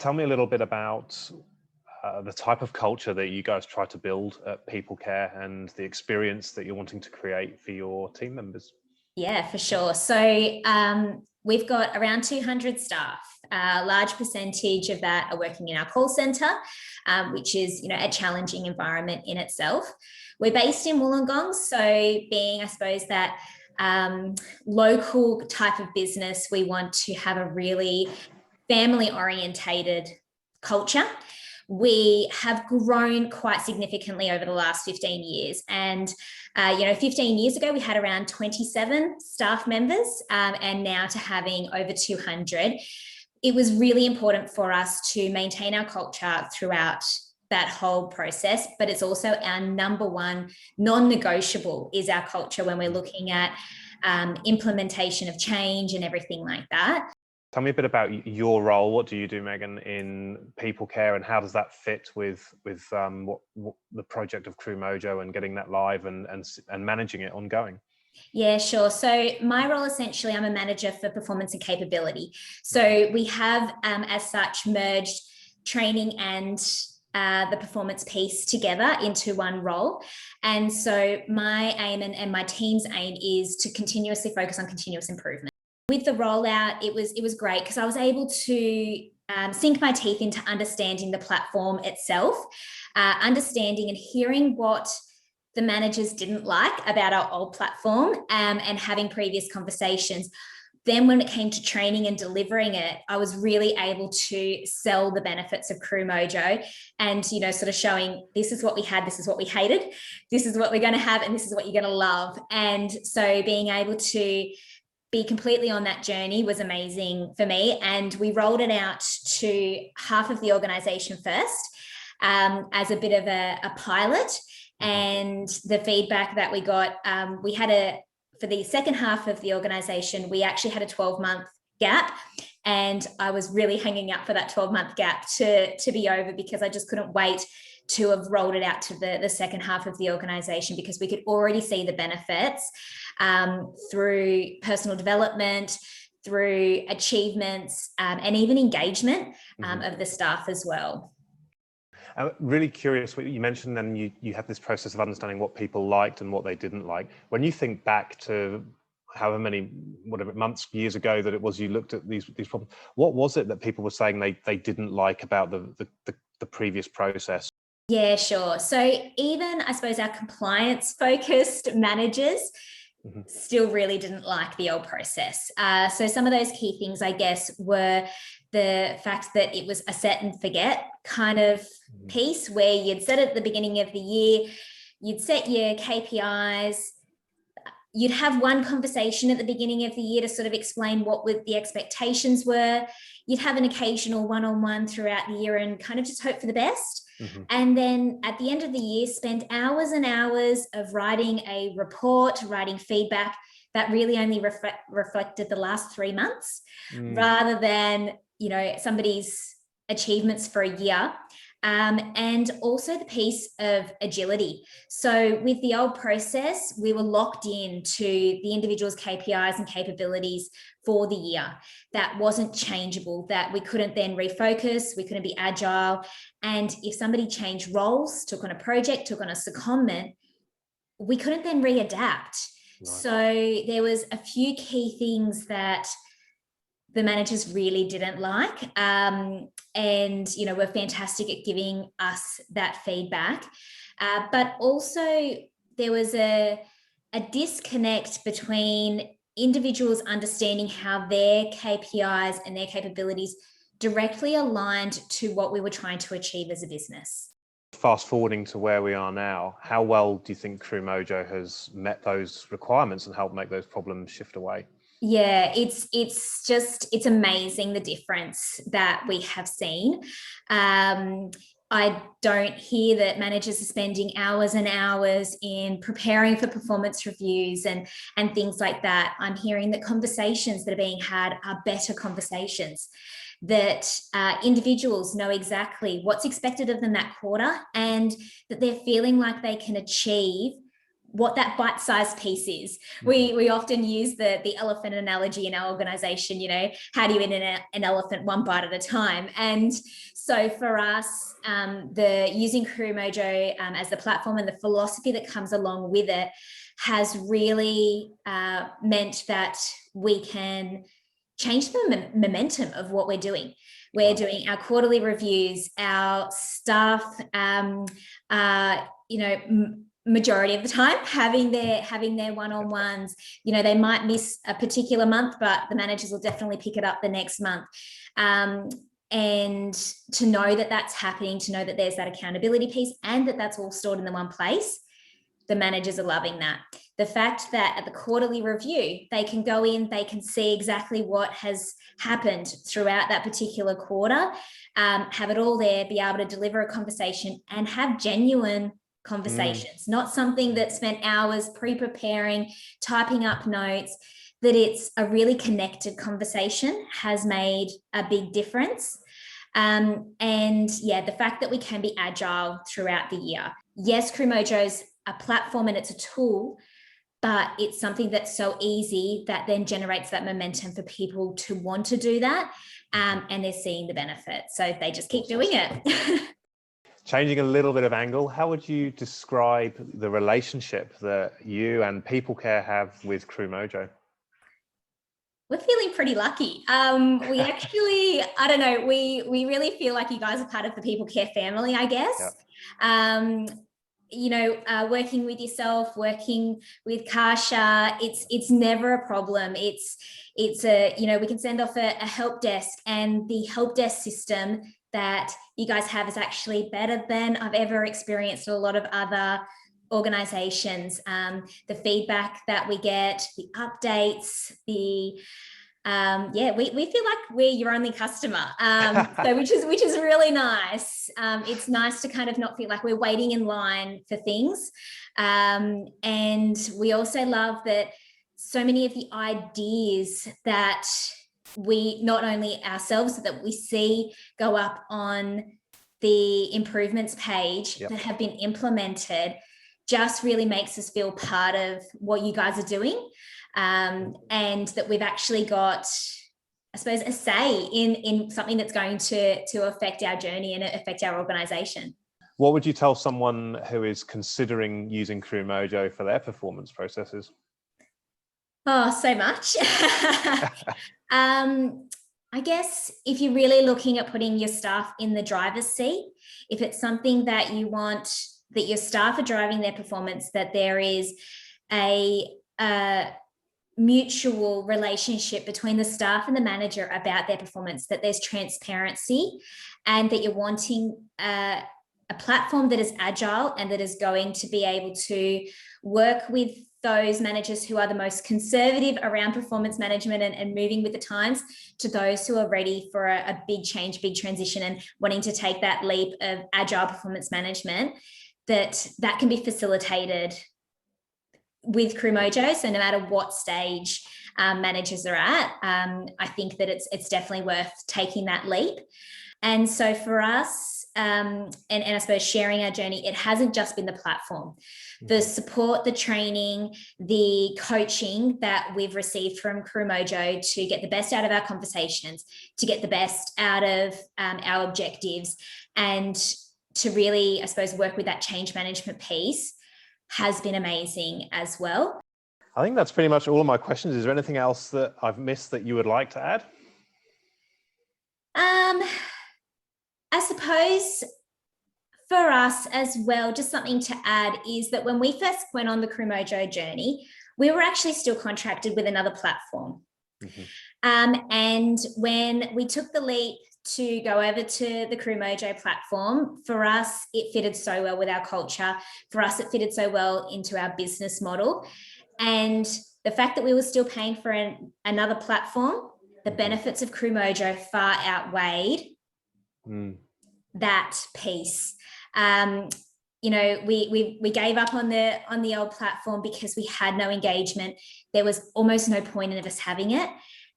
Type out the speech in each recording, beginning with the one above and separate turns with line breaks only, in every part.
tell me a little bit about the type of culture that you guys try to build at Peoplecare and the experience that you're wanting to create for your team members.
Yeah, for sure. So we've got around 200 staff. A large percentage of that are working in our call centre, which is, a challenging environment in itself. We're based in Wollongong, so being, I suppose, that local type of business, we want to have a really family orientated culture. We have grown quite significantly over the last 15 years. And, 15 years ago, we had around 27 staff members, and now to having over 200. It was really important for us to maintain our culture throughout that whole process, but it's also our number one non-negotiable is our culture when we're looking at implementation of change and everything like that.
Tell me a bit about your role. What do you do, Megan, in Peoplecare, and how does that fit with what the project of Crewmojo and getting that live and managing it ongoing?
Yeah, sure. So my role, essentially, I'm a manager for performance and capability. So we have, as such, merged training and the performance piece together into one role. And so my aim and my team's aim is to continuously focus on continuous improvement. With the rollout, it was great because I was able to sink my teeth into understanding the platform itself, understanding and hearing what the managers didn't like about our old platform, and having previous conversations. Then when it came to training and delivering it, I was really able to sell the benefits of Crewmojo and, sort of showing this is what we had, this is what we hated, this is what we're going to have, and this is what you're going to love. And so being able to be completely on that journey was amazing for me. And we rolled it out to half of the organisation first, as a bit of a pilot. And the feedback that we got, for the second half of the organisation, we actually had a 12-month gap. And I was really hanging out for that 12-month gap to be over, because I just couldn't wait to have rolled it out to the second half of the organisation, because we could already see the benefits through personal development, through achievements, and even engagement of the staff as well.
I'm really curious what you mentioned, then you had this process of understanding what people liked and what they didn't like. When you think back to however many, months, years ago that it was you looked at these problems, what was it that people were saying they didn't like about the previous process?
Yeah, sure. So even, I suppose, our compliance-focused managers still really didn't like the old process. So some of those key things, I guess, were the fact that it was a set and forget kind of piece, where you'd set it at the beginning of the year, you'd set your KPIs, you'd have one conversation at the beginning of the year to sort of explain what the expectations were. You'd have an occasional one-on-one throughout the year and kind of just hope for the best. And then at the end of the year, spend hours and hours of writing a report, writing feedback that really only reflected the last 3 months, rather than, somebody's achievements for a year. And also the piece of agility. So with the old process, we were locked into the individual's KPIs and capabilities for the year. That wasn't changeable, that we couldn't then refocus, we couldn't be agile. And if somebody changed roles, took on a project, took on a secondment, we couldn't then readapt. Right. So there was a few key things that the managers really didn't like, and were fantastic at giving us that feedback. But also there was a disconnect between individuals understanding how their KPIs and their capabilities directly aligned to what we were trying to achieve as a business.
Fast forwarding to where we are now, how well do you think Crewmojo has met those requirements and helped make those problems shift away?
Yeah, it's amazing the difference that we have seen. I don't hear that managers are spending hours and hours in preparing for performance reviews and things like that. I'm hearing that conversations that are being had are better conversations, that individuals know exactly what's expected of them that quarter, and that they're feeling like they can achieve what that bite-sized piece is. We often use the elephant analogy in our organization, how do you eat an elephant one bite at a time? And so for us, the using Crewmojo as the platform and the philosophy that comes along with it has really meant that we can change the momentum of what we're doing. We're doing our quarterly reviews, our staff, majority of the time having their one-on-ones. They might miss a particular month, but the managers will definitely pick it up the next month. And to know that that's happening, to know that there's that accountability piece and that that's all stored in the one place, the managers are loving that. The fact that at the quarterly review, they can go in, they can see exactly what has happened throughout that particular quarter, have it all there, be able to deliver a conversation and have genuine conversations, not something that spent hours pre-preparing, typing up notes, that it's a really connected conversation has made a big difference. And yeah, the fact that we can be agile throughout the year. Yes, Crewmojo's a platform and it's a tool, but it's something that's so easy that then generates that momentum for people to want to do that. And they're seeing the benefit. So they just keep doing it.
Changing a little bit of angle, how would you describe the relationship that you and Peoplecare have with Crewmojo?
We're feeling pretty lucky. We actually, I don't know, we really feel like you guys are part of the Peoplecare family, I guess. Yep. Working with yourself, working with Kasha, it's never a problem. It's we can send off a help desk, and the help desk system that you guys have is actually better than I've ever experienced at a lot of other organizations. The feedback that we get, the updates, we feel like we're your only customer. So which is really nice. It's nice to kind of not feel like we're waiting in line for things. And we also love that so many of the ideas that we not only ourselves that we see go up on the improvements page that have been implemented just really makes us feel part of what you guys are doing, and that we've actually got, I suppose, a say in something that's going to affect our journey and affect our organization.
What would you tell someone who is considering using Crewmojo for their performance processes?
Oh, so much. I guess if you're really looking at putting your staff in the driver's seat, if it's something that you want, that your staff are driving their performance, that there is a mutual relationship between the staff and the manager about their performance, that there's transparency, and that you're wanting a platform that is agile and that is going to be able to work with those managers who are the most conservative around performance management and moving with the times, to those who are ready for a big change, big transition, and wanting to take that leap of agile performance management, that can be facilitated with Crewmojo. So no matter what stage managers are at, I think that it's definitely worth taking that leap. And so for us, and I suppose sharing our journey, it hasn't just been the platform. The support, the training, the coaching that we've received from Crewmojo to get the best out of our conversations, to get the best out of our objectives, and to really, I suppose, work with that change management piece has been amazing as well.
I think that's pretty much all of my questions. Is there anything else that I've missed that you would like to add?
I suppose for us as well, just something to add is that when we first went on the Crewmojo journey, we were actually still contracted with another platform. And when we took the leap to go over to the Crewmojo platform, for us, it fitted so well with our culture. For us, it fitted so well into our business model. And the fact that we were still paying for another platform, the benefits of Crewmojo far outweighed that piece. We gave up on the old platform because we had no engagement. There was almost no point in us having it.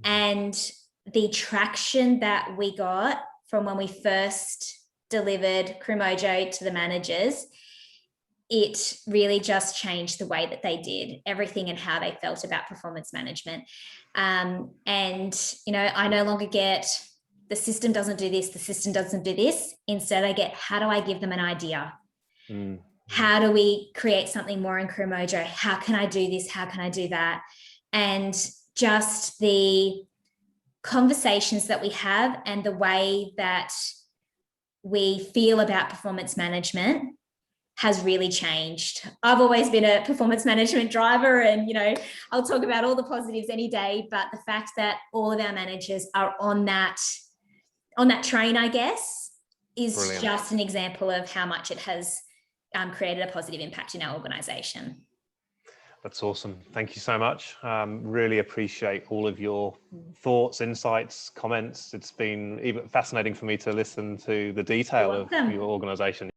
And the traction that we got from when we first delivered Crewmojo to the managers it really just changed the way that they did everything and how they felt about performance management. And, you know, I no longer get the system doesn't do this, the system doesn't do this. Instead, I get, how do I give them an idea? How do we create something more in Crewmojo? How can I do this? How can I do that? And just the conversations that we have and the way that we feel about performance management has really changed. I've always been a performance management driver, and, you know, I'll talk about all the positives any day, but the fact that all of our managers are on that train, I guess, is Brilliant. Just an example of how much it has created a positive impact in our organisation.
That's awesome. Thank you so much. Really appreciate all of your thoughts, insights, comments. It's been even fascinating for me to listen to the detail of your organisation.